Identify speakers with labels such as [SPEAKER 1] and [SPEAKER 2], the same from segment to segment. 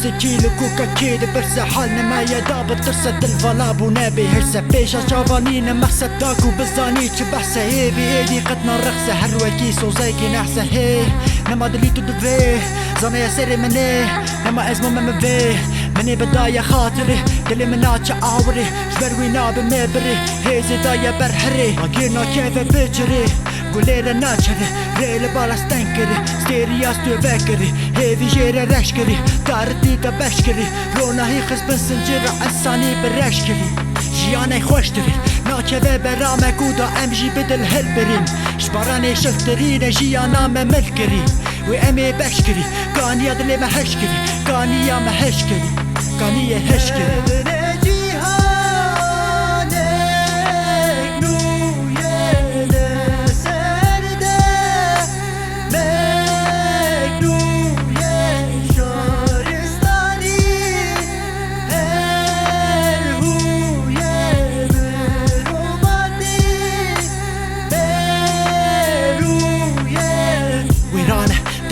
[SPEAKER 1] سجيل كوكا كيد برسا حالنا ما يداب ترسد الفلاب ونبي هرسا بيشا شافانين مخسا داكو بزاني تبحسا هي بيدي قدنا الرخصة هروا كيسو زيكي نحسا هي نما دليتو دفيه زانا يا سيري مني نما ازمو ممفيه مني بداية خاطري دلي مناتش عاوري جبروينا بمبري هي زدايا برحري عقيرنا كيف بجري قوليرا ناتشري ريل بالا ستنكري ستيرياس تو فكري هي في جيرا رشكري دارتي دا بشكري رونا هي خز بنسنجر عساني برشكري جياني خوشتري ناكبه برامه كودا امجي بدل هلبرين شباراني شفترين جيانا مملكري وامي بشكري كان يدلي محشكري كان يا محشكري كان يهشكري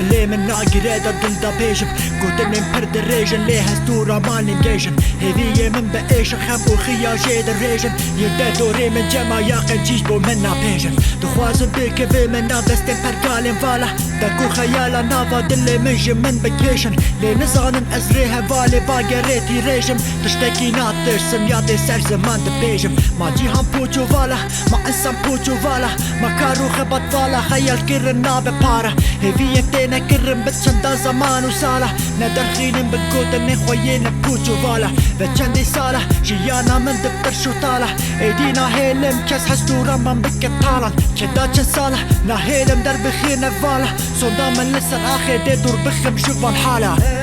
[SPEAKER 1] دلي من ناقريدا دلدا بيجم قوتن من برد الريجن ليها ستورة مالي مجيجن هذية من بقيش خبو خيا جيد الريجن يدا دوري من جما ياقن جيجبو منا بيجن دخوازن بيك في منا بستن برقالين فالا داكو خيالا نافا دلي منجم من بكيشن لي نزانن ازريها فالي باقريتي ريجم تشتكي ناتر سمياتي سر زمان دبيجم ما جيهان بوچو فالا ما انسان بوچو فالا ما كارو خبط فالا خيال كرن نابي بارا هذية تينا كرم بتشندا زمان وسالة ندر خينين بتقود خويين بوچو فالا بتشندي سالة جيانا من دفتر شو طالة ايدينا هيلم كاس حستورا من بك طالة كدا سالة نا هيلم در بخير نفالة صندا من لسه الاخر دي دور بخم شوف الحالة